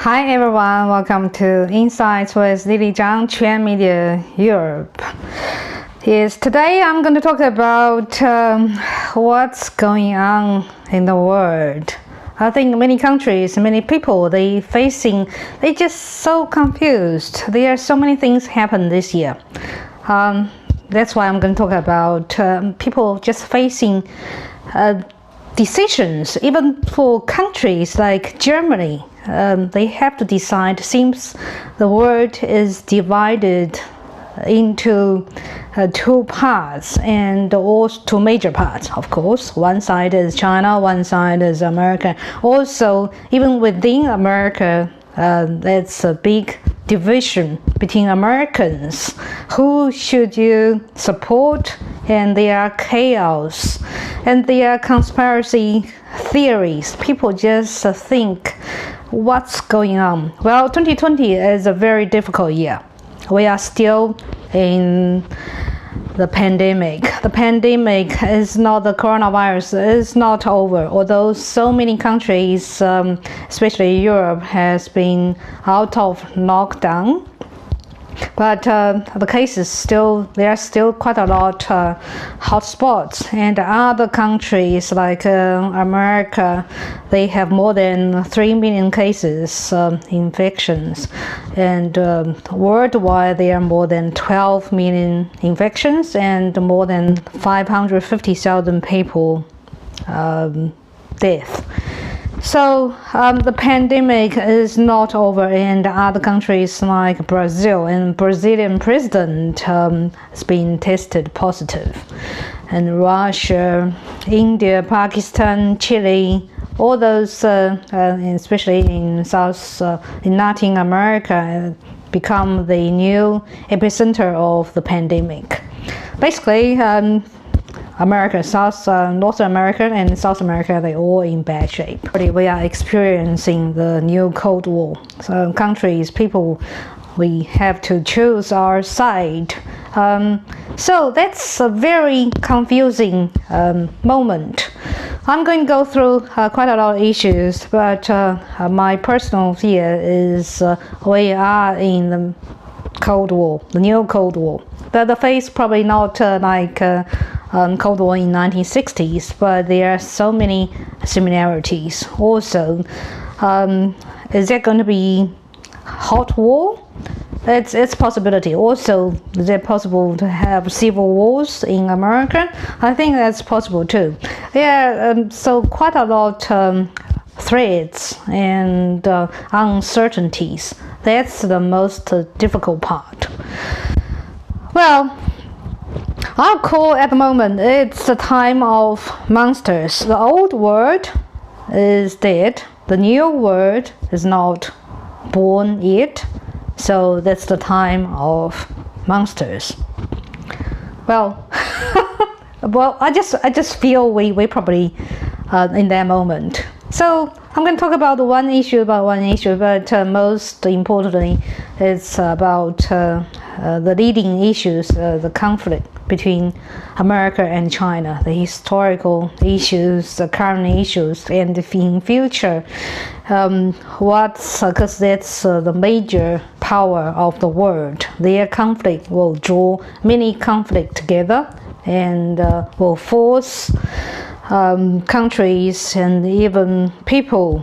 Hi everyone, welcome to Insights with Lily Zhang, 全媒体 Europe. Yes, today I'm going to talk about what's going on in the world. I think many countries, many people, they just so confused. There are so many things happen this year. That's why I'm going to talk about people just facing decisions, even for countries like Germany. They have to decide. Seems the world is divided into two parts, and also two major parts, of course. One side is China, one side is America. Also, even within America, that's a big division between Americans. Who should you support? And there are chaos, and there are conspiracy theories. People just think, what's going on? Well, 2020 is a very difficult year. We are still in the pandemic. The pandemic is not, the coronavirus is not over, although so many countries, especially Europe, has been out of lockdown. But the cases there are still quite a lot hotspots, and other countries like America, they have more than 3 million cases infections, and worldwide there are more than 12 million infections and more than 550,000 people death. So the pandemic is not over, and other countries like Brazil, and Brazilian president has been tested positive, and Russia, India, Pakistan, Chile, all those, especially in Latin America, become the new epicenter of the pandemic. Basically, America, North America and South America, they're all in bad shape. We are experiencing the new Cold War. So countries, people, we have to choose our side. So that's a very confusing moment. I'm going to go through quite a lot of issues, but my personal fear is we are in the Cold War, the new Cold War. The phase probably not like Cold War in 1960s, but there are so many similarities. Also, is there going to be hot war? It's a possibility. Also, is it possible to have civil wars in America? I think that's possible too. Yeah, so quite a lot threats and uncertainties. That's the most difficult part. Well, I'll call at the moment it's the time of monsters. The old world is dead. The new world is not born yet. So that's the time of monsters. Well, I just feel we probably in that moment. So I'm going to talk about one issue, but most importantly, it's about the leading issues, the conflict between America and China, the historical issues, the current issues, and in future, because that's the major power of the world. Their conflict will draw many conflicts together and will force countries and even people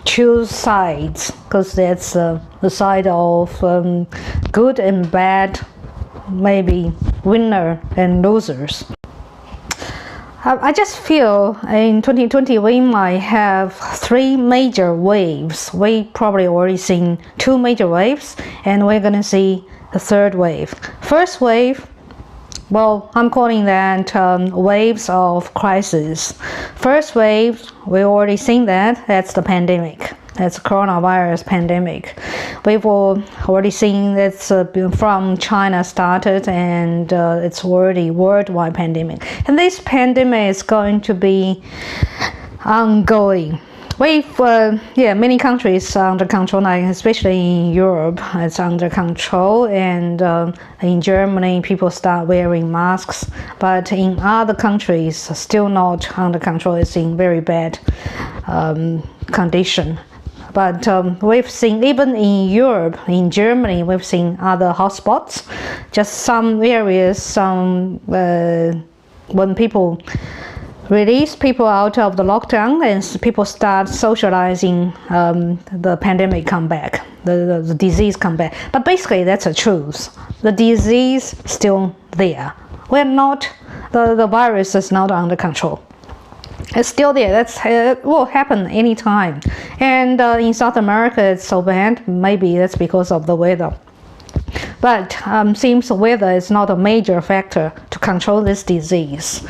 choose sides, because that's the side of good and bad, maybe winner and losers. I just feel in 2020 we might have 3 major waves. We probably already seen 2 major waves, and we're going to see the 3rd wave. First wave, well, I'm calling that waves of crisis. First wave, we already seen that. That's the pandemic. That's the coronavirus pandemic. We've already seen that's from China started, and it's already worldwide pandemic. And this pandemic is going to be ongoing. Many countries under control, like especially in Europe, it's under control, and in Germany, people start wearing masks. But in other countries, still not under control. It's in very bad condition. But we've seen, even in Europe, in Germany, we've seen other hotspots. Just some areas, when people release people out of the lockdown and people start socializing, the pandemic come back, the disease come back. But basically, that's the truth. The disease still there. We're not, the virus is not under control. It's still there. It will happen anytime. And in South America, it's so bad. Maybe that's because of the weather. But seems the weather is not a major factor to control this disease.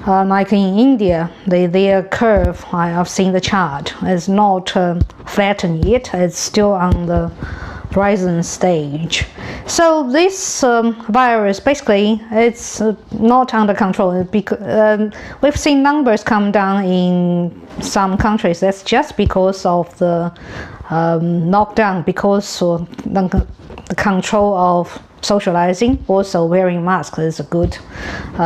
Like in India, their curve, I've seen the chart, is not flattened yet. It's still on the rising stage. So this virus, basically, it's not under control. We've seen numbers come down in some countries. That's just because of the lockdown, because of the control of socializing. Also, wearing masks is a good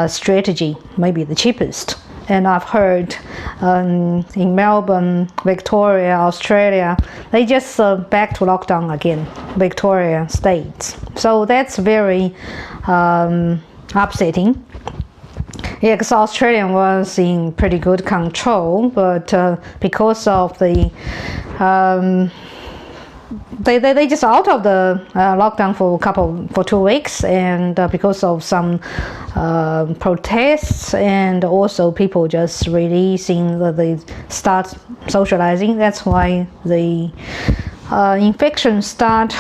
strategy, maybe the cheapest. And I've heard in Melbourne, Victoria, Australia, they just back to lockdown again, Victoria states. So that's very upsetting. Yeah, because Australia was in pretty good control, but because of the they just out of the lockdown for 2 weeks, and because of some protests, and also people just releasing, they start socializing. That's why the infections start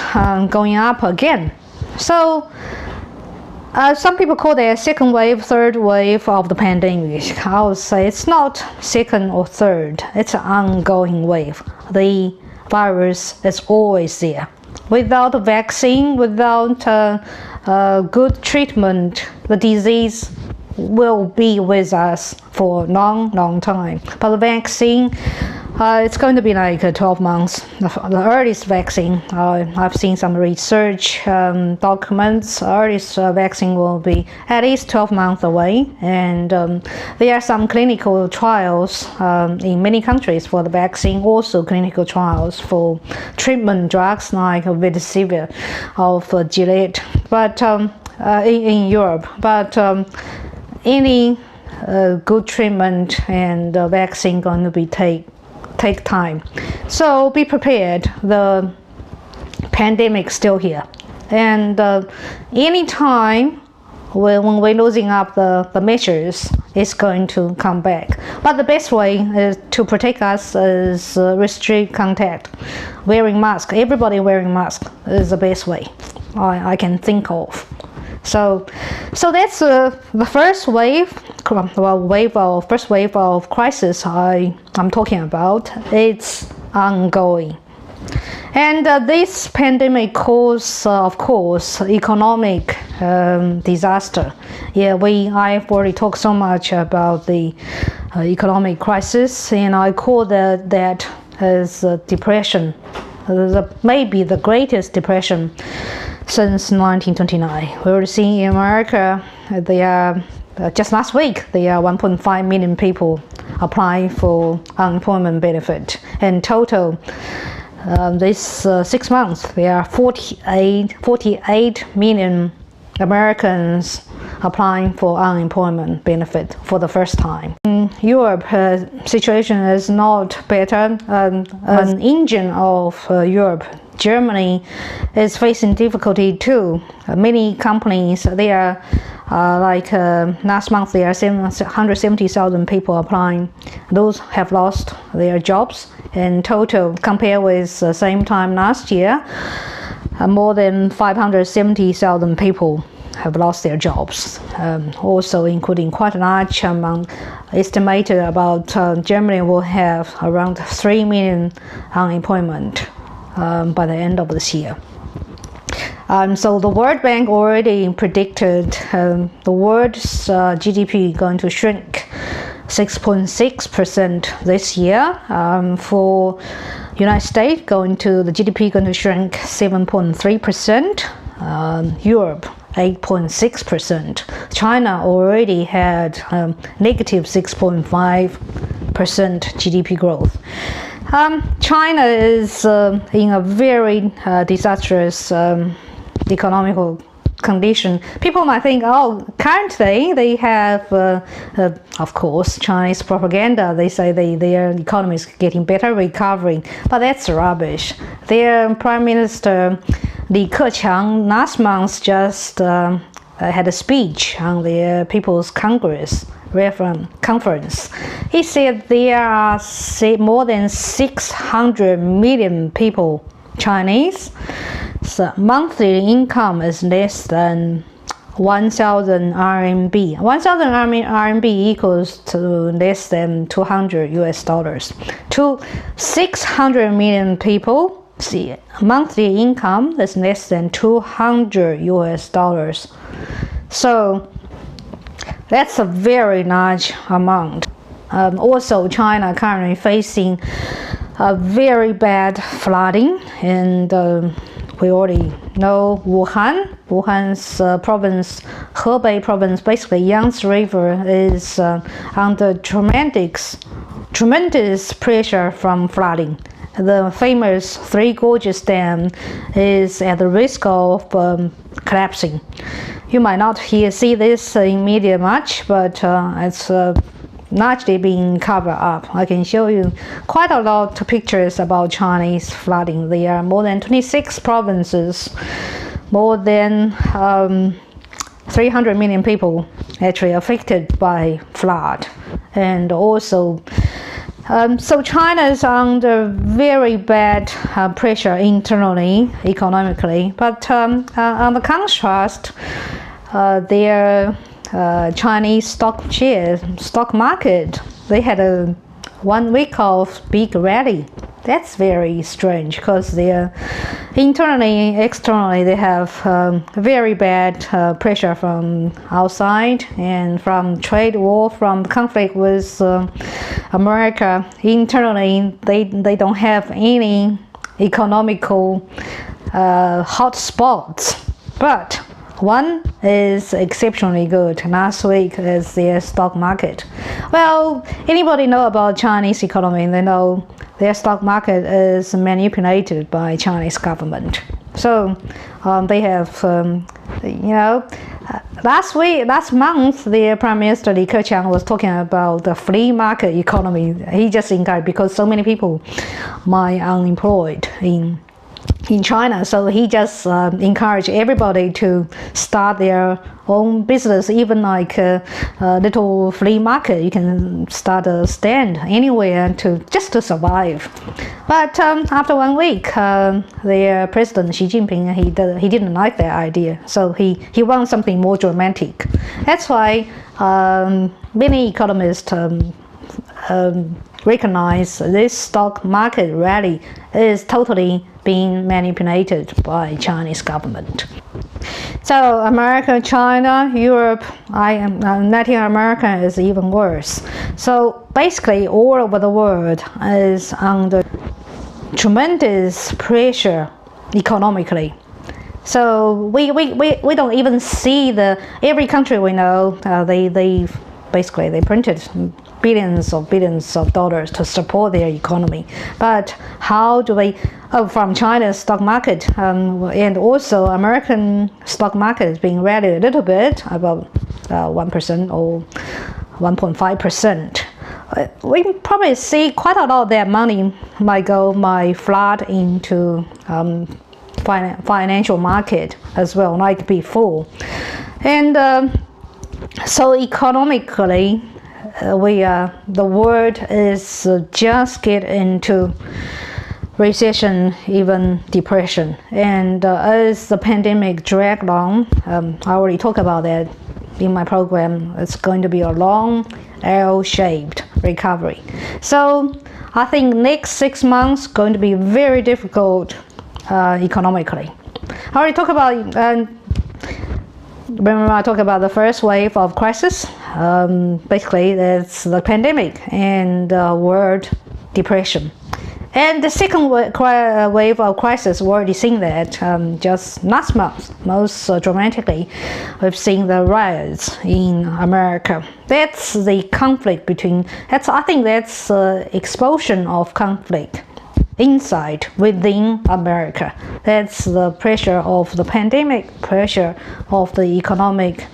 going up again. So some people call that second wave, third wave of the pandemic. I would say it's not second or third, it's an ongoing wave. The virus is always there. Without a vaccine, without good treatment, the disease will be with us for a long time. But the vaccine, it's going to be like 12 months. The earliest vaccine, I've seen some research documents, earliest vaccine will be at least 12 months away. And there are some clinical trials in many countries for the vaccine, also clinical trials for treatment drugs like Remdesivir of Gilead, but in Europe. But any good treatment and vaccine going to be take time. So be prepared. The pandemic still here, and anytime when we're losing up the measures, it's going to come back. But the best way is to protect us is restrict contact, wearing mask. Everybody wearing mask is the best way I can think of. So that's the first wave. First wave of crisis I'm talking about. It's ongoing, and this pandemic caused, of course, economic disaster. Yeah, I've already talked so much about the economic crisis, and I call that as depression. Maybe the greatest depression since 1929. We were seeing in America, they are just last week, there are 1.5 million people applying for unemployment benefit. In total, this 6 months, there are 48 million Americans applying for unemployment benefit for the first time. In Europe, situation is not better. An engine of Europe, Germany, is facing difficulty too. Many companies, they are last month there are 170,000 people applying. Those have lost their jobs. In total, compared with the same time last year, more than 570,000 people have lost their jobs. Also including quite a large amount, estimated about Germany will have around 3 million unemployment by the end of this year. So the World Bank already predicted the world's GDP going to shrink 6.6% this year. For United States, the GDP going to shrink 7.3%. Europe 8.6%. China already had negative 6.5% GDP growth. China is in a very disastrous economical condition. People might think, oh, currently they have, of course, Chinese propaganda. They say their economy is getting better, recovering, but that's rubbish. Their Prime Minister Li Keqiang last month just had a speech on the People's Congress conference. He said there are more than 600 million people, Chinese. So monthly income is less than 1,000 RMB. 1,000 RMB equals to less than $200. To 600 million people, see, monthly income is less than $200. So that's a very large amount. Also, China currently facing a very bad flooding, and we already know Wuhan's province, Hebei province, basically Yangtze River is under tremendous pressure from flooding. The famous Three Gorges Dam is at the risk of collapsing. You might not see this in media much, but it's largely being covered up. I can show you quite a lot of pictures about Chinese flooding. There are more than 26 provinces, more than 300 million people actually affected by flood. And also, so China is under very bad pressure internally, economically. But on the contrast, their Chinese stock market, they had a 1 week of big rally. That's very strange because they're internally, externally, they have very bad pressure from outside and from trade war, from conflict with America. Internally, they don't have any economical hot spots, but one is exceptionally good. Last week is their stock market. Well, anybody know about Chinese economy? They know their stock market is manipulated by Chinese government. So they have, last month, their Prime Minister Li Keqiang was talking about the free market economy. He just encouraged, because so many people might unemployed in China, so he just encouraged everybody to start their own business, even like a little flea market. You can start a stand anywhere just to survive. But after 1 week, their president Xi Jinping, he didn't like that idea, so he wants something more dramatic. That's why many economists recognize this stock market rally is totally being manipulated by Chinese government. So America, China, Europe, Latin America is even worse. So basically all over the world is under tremendous pressure economically. So we don't even see every country we know, they printed billions of dollars to support their economy. But how do we, from China's stock market, and also American stock market is being rallied a little bit, about 1% or 1.5%. We probably see quite a lot of that money might flood into financial market as well, like before. And so economically, the world is just get into recession, even depression. And as the pandemic dragged on, I already talked about that in my program, it's going to be a long L-shaped recovery. So I think next 6 months going to be very difficult economically. I already talked about remember I talked about the first wave of crisis. Basically, that's the pandemic and world depression. And the second wave of crisis, we've already seen that just last month, most dramatically, we've seen the riots in America. That's the conflict between, I think that's explosion of conflict inside, within America. That's the pressure of the pandemic, pressure of the economic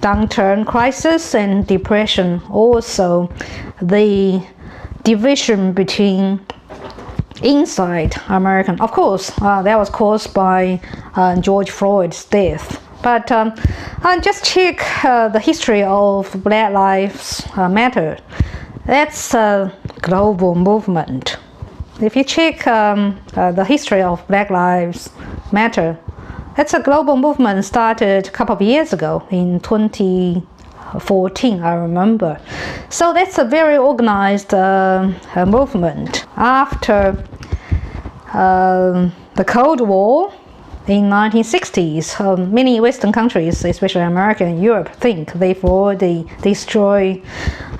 downturn, crisis, and depression. Also, the division between inside American. Of course, that was caused by George Floyd's death. But just check the history of Black Lives Matter. That's a global movement. If you check the history of Black Lives Matter, it's a global movement started a couple of years ago in 2014, I remember. So that's a very organized movement. After the Cold War in 1960s, many Western countries, especially America and Europe, think they've already destroyed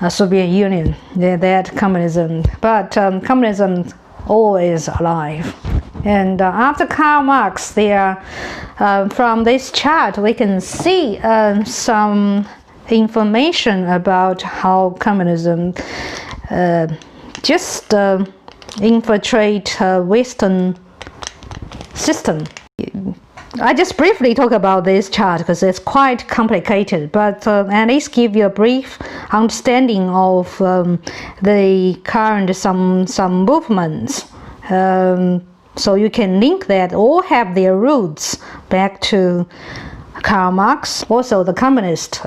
Soviet Union, that communism. But communism always alive. And after Karl Marx, from this chart we can see some information about how communism just infiltrate Western system. I just briefly talk about this chart because it's quite complicated, but at least give you a brief understanding of the current some movements, so you can link that or have their roots back to Karl Marx, also the communist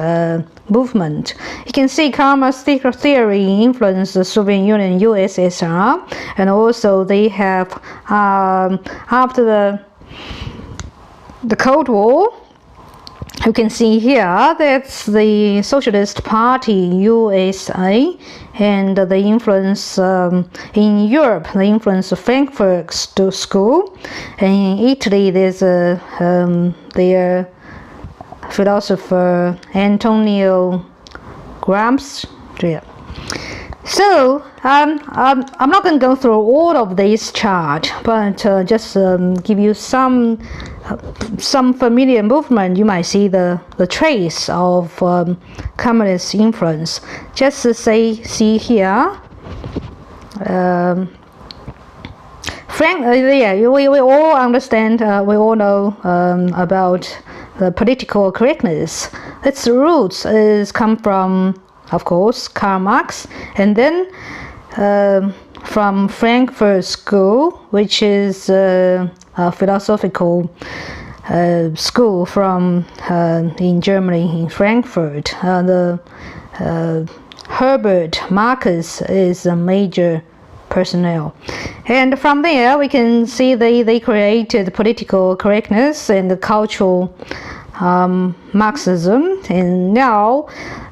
movement. You can see Karl Marx theory influenced the Soviet Union, USSR, and also they have after the Cold War, you can see here that's the Socialist Party USA, and the influence in Europe, the influence of Frankfurt School, and in Italy there's their philosopher Antonio Gramsci. So I'm not going to go through all of this chart, but just give you some familiar movement. You might see the trace of communist influence. Just to see here, we all understand, we all know about the political correctness. Its roots come from, of course, Karl Marx, and then from Frankfurt School, which is a philosophical school from in Germany, in Frankfurt. The Herbert Marcus is a major personnel, and from there we can see they created political correctness and the cultural Marxism, and now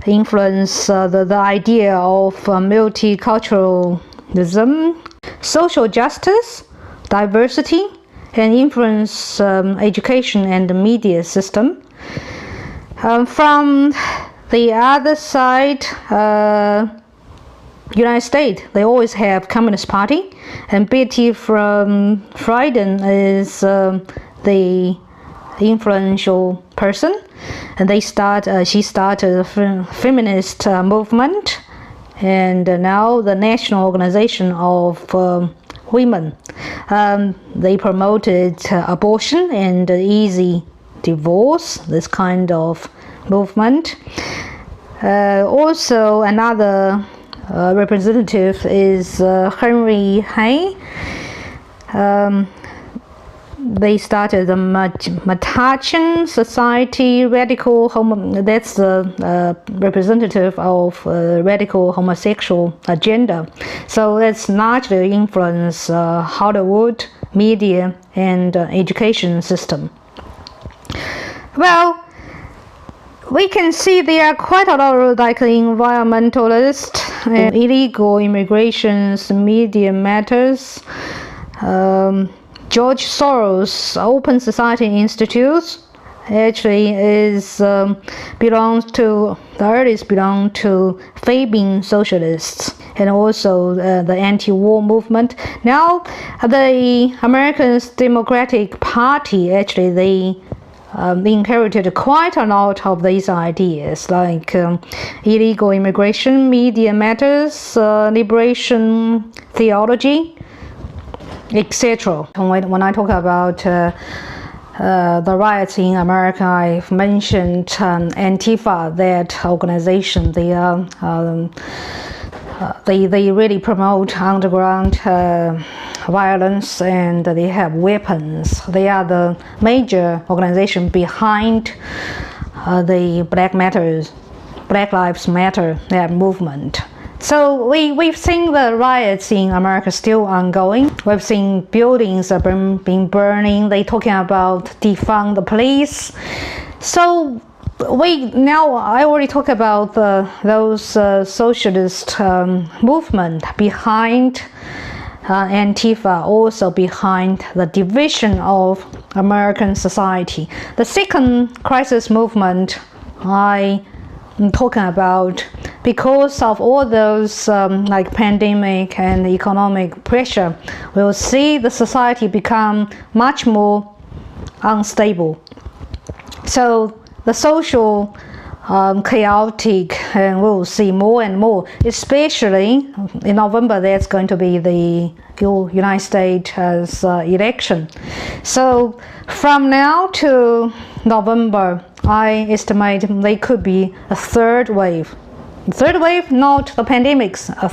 influence the idea of multiculturalism, social justice, diversity, and influence education and the media system. From the other side, United States, they always have Communist Party, and Betty from Friedan is the influential person, and she started a feminist movement, and now the National Organization of Women. They promoted abortion and easy divorce, this kind of movement. Also another representative is Henry Hay. They started the Matachin Society Radical that's the representative of radical homosexual agenda. So that's largely influence Hollywood, media, and education system. Well, we can see there are quite a lot of like environmentalist, illegal immigrations, media matters. George Soros Open Society Institute actually belongs to Fabian socialists. and also the anti-war movement. Now, the American Democratic Party, actually, they inherited quite a lot of these ideas, like illegal immigration, media matters, liberation theology, etc. When I talk about the riots in America, I've mentioned Antifa, that organization. They really promote underground violence, and they have weapons. They are the major organization behind the Black Lives Matter, that movement. So we've seen the riots in America still ongoing. We've seen buildings are being burning. They're talking about defund the police. So I already talked about those socialist movement behind Antifa, also behind the division of American society. The second crisis movement I'm talking about, because of all those like pandemic and economic pressure, we'll see the society become much more unstable. So the social chaotic, and we'll see more and more, especially in November. There's going to be the United States election. So from now to November, I estimate there could be a third wave. Third wave, not the pandemics, a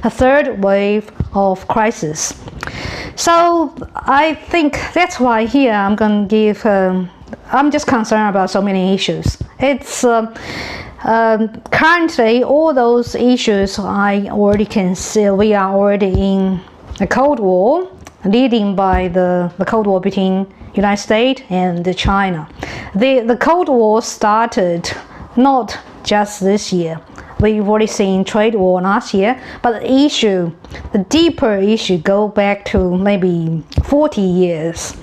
third wave of crisis. So I think that's why here I'm going to give, I'm just concerned about so many issues. It's currently all those issues I already can see. We are already in a Cold War, leading by the Cold War between United States and China. The Cold War started not just this year. We've already seen trade war last year, but the deeper issue go back to maybe 40 years.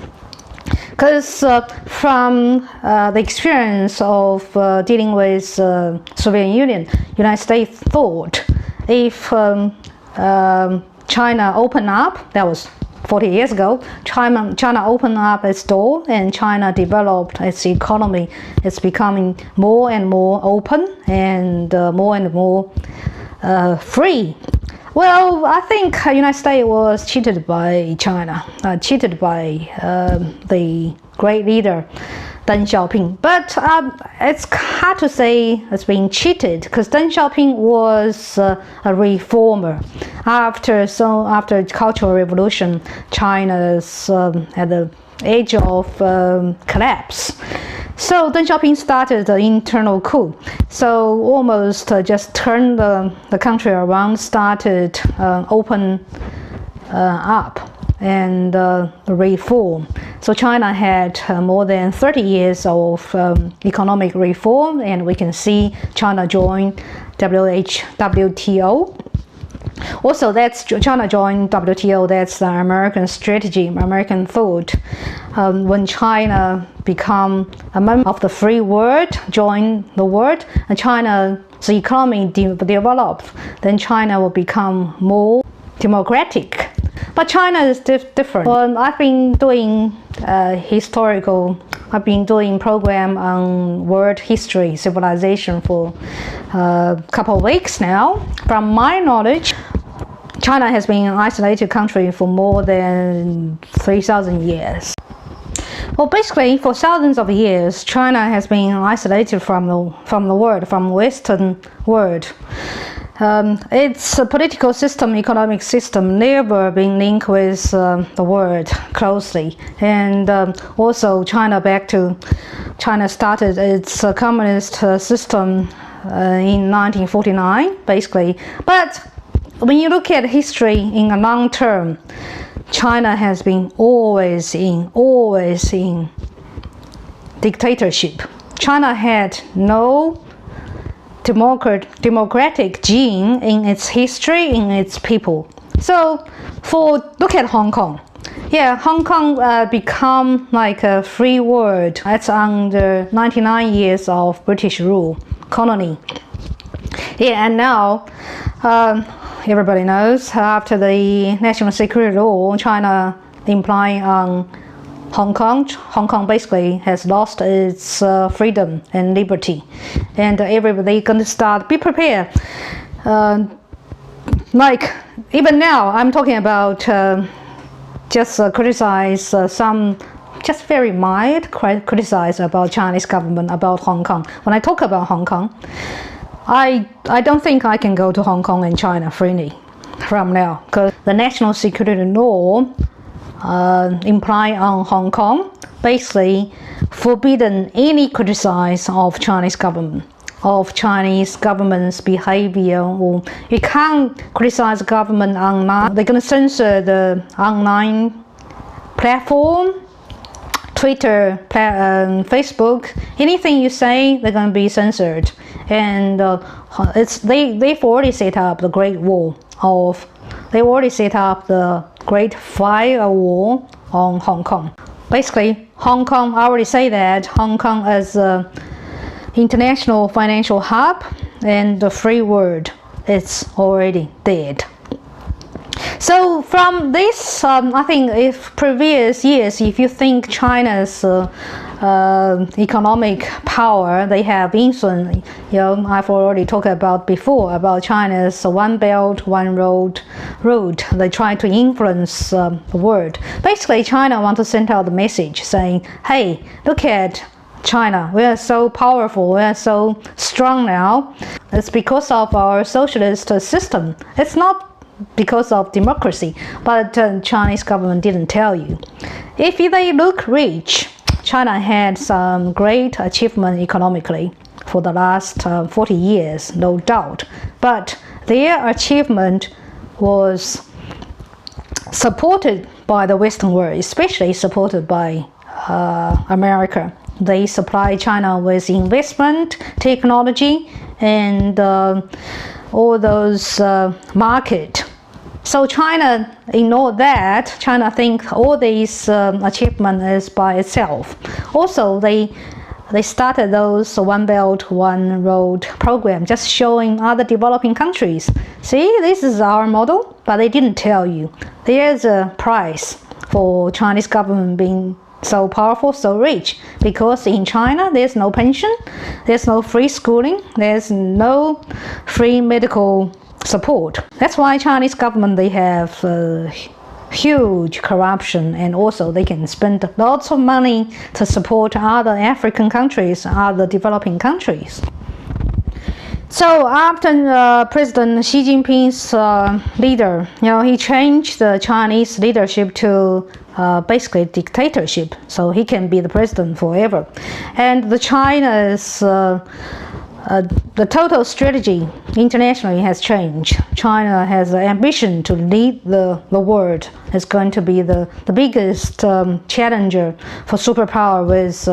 Because from the experience of dealing with Soviet Union, United States thought if China opened up, that was 40 years ago, China opened up its door and China developed its economy. It's becoming more and more open and more free. Well, I think United States was cheated by China, cheated by the great leader Deng Xiaoping. But it's hard to say it's being cheated, because Deng Xiaoping was a reformer. After Cultural Revolution, China's at the edge of collapse. So Deng Xiaoping started the internal coup. So almost just turned the country around, started open up and reform. So China had more than 30 years of economic reform, and we can see China join WTO. Also, that's China joined WTO. That's the American strategy, American thought. When China become a member of the free world, join the world, and China's economy developed, then China will become more democratic. But China is different. I've been doing I've been doing program on world history, civilization for a couple of weeks now. From my knowledge, China has been an isolated country for more than 3,000 years. Well, basically, for thousands of years, China has been isolated from the world, from Western world. Its political system, economic system, never been linked with the world closely. And also, China started its communist system in 1949, basically. But when you look at history in a long term, China has been always in dictatorship. China had no democratic gene in its history, in its people. So look at Hong Kong. Yeah, Hong Kong become like a free world. It's under 99 years of British rule, colony. Yeah, and now everybody knows, after the national security law, China implying on Hong Kong basically has lost its freedom and liberty, and everybody going to start be prepared. Like even now, I'm talking about just criticize some. Just very mild criticize about Chinese government about Hong Kong. When I talk about Hong Kong, I don't think I can go to Hong Kong and China freely from now, because the national security law imply on Hong Kong basically forbidden any criticize of Chinese government, of Chinese government's behavior, or you can't criticize the government online. They're going to censor the online platform, Twitter, Facebook, anything you say, they're going to be censored. And they've already set up the Great Wall of, they've already set up the Great Firewall on Hong Kong. Basically, Hong Kong, I already say that Hong Kong is an international financial hub, and the free world, it's already dead. So from this, I think if previous years, if you think China's economic power, they have influence, I've already talked about before, about China's One Belt, One Road. They try to influence the world. Basically, China wants to send out the message saying, hey, look at China, we are so powerful, we are so strong now. It's because of our socialist system. It's not because of democracy, but Chinese government didn't tell you. If they look rich, China had some great achievement economically for the last 40 years, no doubt. But their achievement was supported by the Western world, especially supported by America. They supply China with investment, technology, and all those market. So China ignored that. China think all these achievement is by itself. Also, they started those One Belt, One Road program, just showing other developing countries. See, this is our model, but they didn't tell you. There's a price for Chinese government being so powerful, so rich, because in China there's no pension, there's no free schooling, there's no free medical support. That's why Chinese government, they have huge corruption, and also they can spend lots of money to support other African countries, other developing countries. So after President Xi Jinping's leader, he changed the Chinese leadership to basically dictatorship, so he can be the president forever. And the China's the total strategy internationally has changed. China has an ambition to lead the world. It's going to be the biggest challenger for superpower with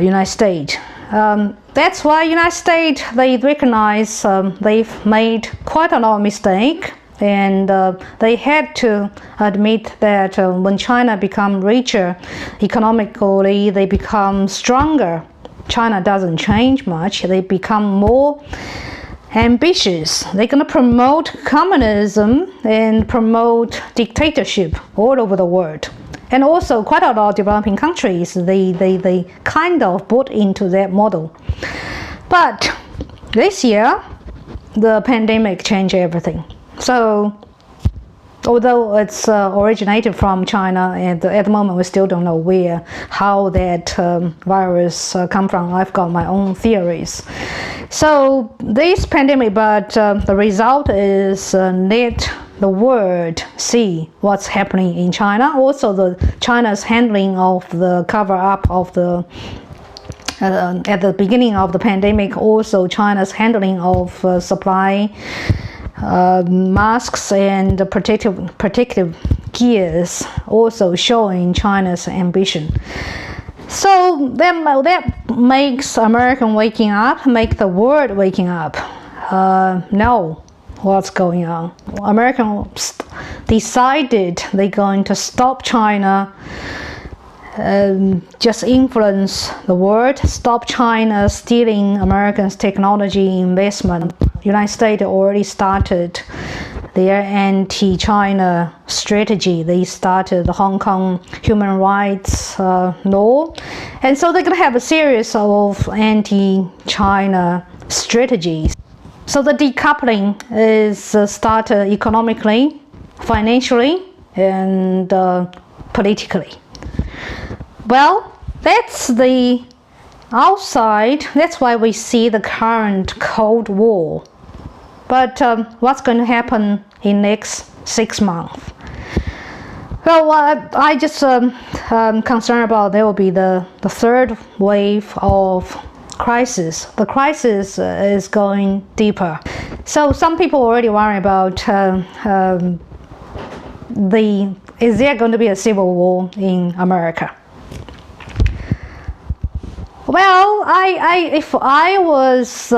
United States. That's why United States, they recognize they've made quite a lot of mistake, and they had to admit that when China become richer economically, they become stronger. China doesn't change much. They become more ambitious. They're going to promote communism and promote dictatorship all over the world. And also quite a lot of developing countries, they kind of bought into that model. But this year, the pandemic changed everything. So although it's originated from China, and at the moment we still don't know how that virus come from. I've got my own theories. So this pandemic, but the result is let the world see what's happening in China. Also, China's handling of the cover-up of the at the beginning of the pandemic. Also, China's handling of supply masks and protective gears, also showing China's ambition. So that makes American waking up, make the world waking up. Know what's going on. Americans decided they're going to stop China, just influence the world, stop China stealing Americans' technology investment United States already started their anti-China strategy. They started the Hong Kong human rights law, and so they're going to have a series of anti-China strategies. So the decoupling is started economically, financially, and politically. Well, that's the outside. That's why we see the current Cold War. But what's going to happen in next 6 months? Well, I just concerned about there will be the third wave of crisis. The crisis is going deeper. So some people already worry about is there going to be a civil war in America? Well, if I was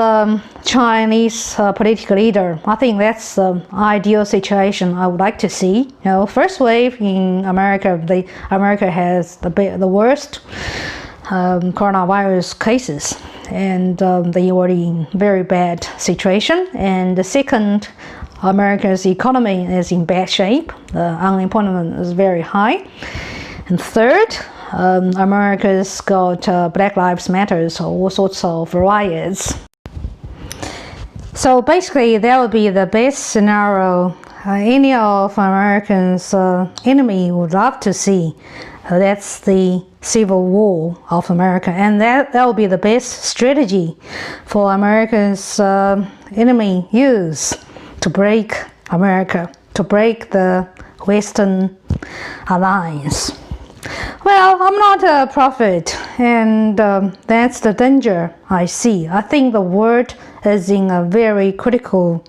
Chinese political leader, I think that's the ideal situation I would like to see. First wave in America, America has the worst coronavirus cases, and they already in very bad situation. And the second, America's economy is in bad shape. The unemployment is very high. And third, America's got Black Lives Matters, all sorts of riots. So basically, that would be the best scenario any of Americans' enemy would love to see. That's the civil war of America, and that will be the best strategy for America's enemy use to break America, to break the Western alliance. Well, I'm not a prophet, and that's the danger I see. I think the world is in a very critical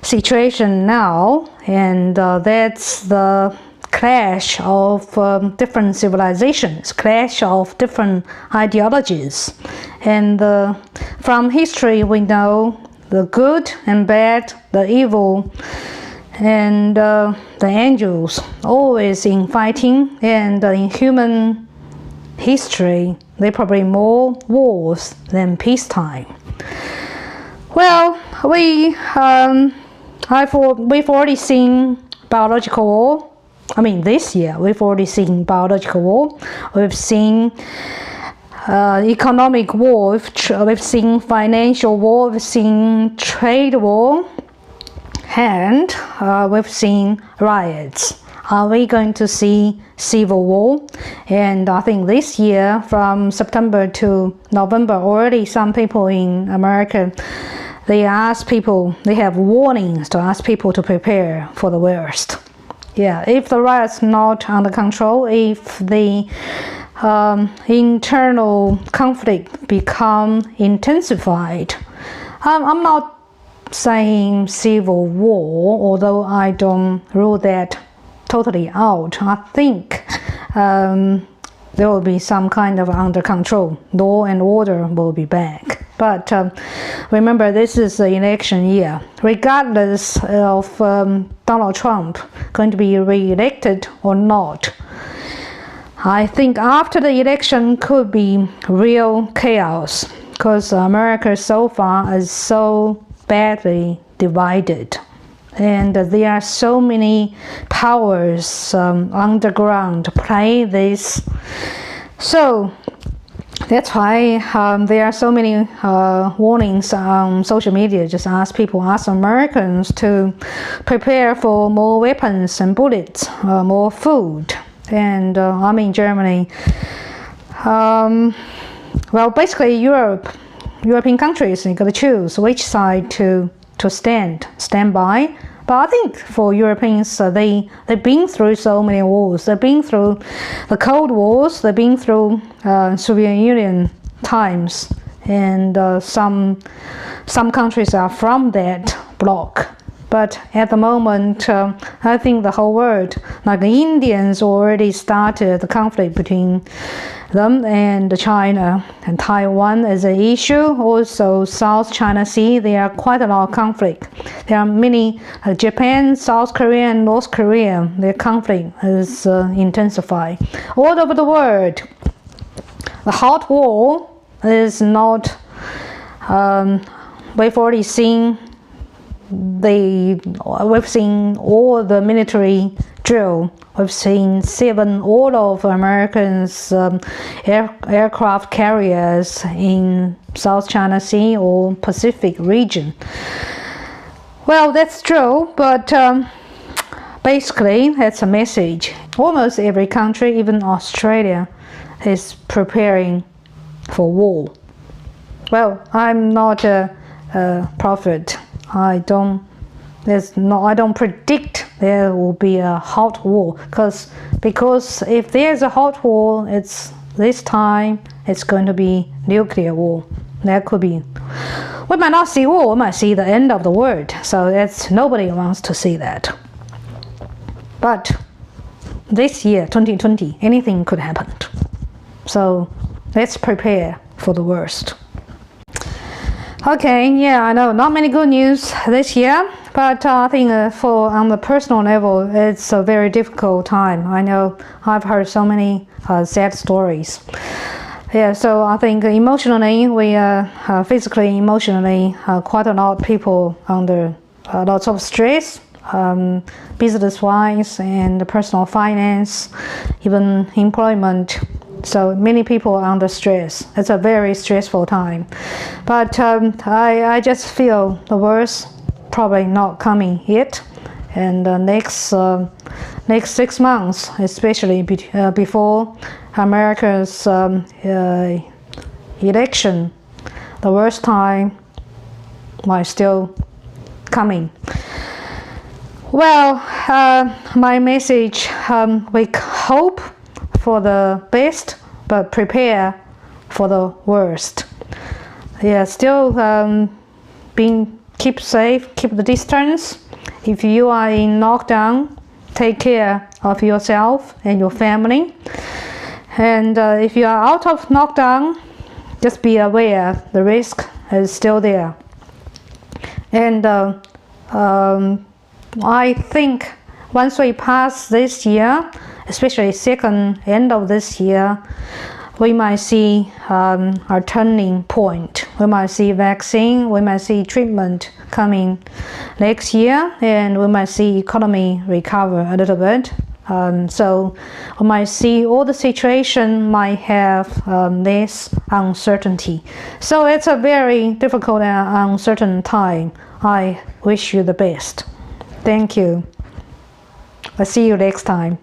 situation now, and that's the clash of different civilizations, clash of different ideologies. And from history, we know the good and bad, the evil, and the angels always in fighting. And in human history, there are probably more wars than peacetime. Well, we've already seen biological war. I mean, this year we've already seen biological war. We've seen economic war. We've seen financial war. We've seen trade war. And we've seen riots. Are we going to see civil war? And I think this year, from September to November, already some people in America, they have warnings to ask people to prepare for the worst. Yeah, if the riots not under control, if the internal conflict become intensified, I'm not saying civil war, although I don't rule that totally out. I think there will be some kind of under control. Law and order will be back. But remember, this is the election year. Regardless of Donald Trump going to be re-elected or not, I think after the election could be real chaos, because America so far is so badly divided, and there are so many powers underground play this. So that's why there are so many warnings on social media. Just ask Americans to prepare for more weapons and bullets, more food. And I'm in Germany. Well, basically European countries, you got to choose which side to stand by. But I think for Europeans, they've been through so many wars. They've been through the Cold Wars. They've been through Soviet Union times, and some countries are from that bloc. But at the moment, I think the whole world, like the Indians, already started the conflict between them and China, and Taiwan is an issue. Also, South China Sea, there are quite a lot of conflict. There are many, Japan, South Korea, and North Korea, their conflict is intensified. All over the world, the hot war is not, we've already seen we've seen all the military drill. We've seen all of Americans' aircraft carriers in South China Sea or Pacific region. Well, that's true, but basically that's a message. Almost every country, even Australia, is preparing for war. Well, I'm not a prophet. I don't predict there will be a hot war, because if there's a hot war, this time it's going to be nuclear war. That could be. We might not see war, we might see the end of the world. So nobody wants to see that. But this year, 2020, anything could happen. So let's prepare for the worst. Okay, yeah, I know not many good news this year, but I think on the personal level, it's a very difficult time. I know I've heard so many sad stories. Yeah, so I think emotionally, physically, emotionally, quite a lot of people under lots of stress, business-wise and personal finance, even employment. So many people are under stress. It's a very stressful time. But I just feel the worst probably not coming yet. And the next 6 months, especially before America's election, the worst time might still coming. Well, my message, we hope for the best, but prepare for the worst. Yeah, still keep safe, keep the distance. If you are in lockdown, take care of yourself and your family. And if you are out of lockdown, just be aware the risk is still there. And I think once we pass this year, especially second end of this year, we might see a turning point. We might see vaccine, we might see treatment coming next year, and we might see economy recover a little bit. So we might see all the situation might have less uncertainty. So it's a very difficult and uncertain time. I wish you the best. Thank you. I'll see you next time.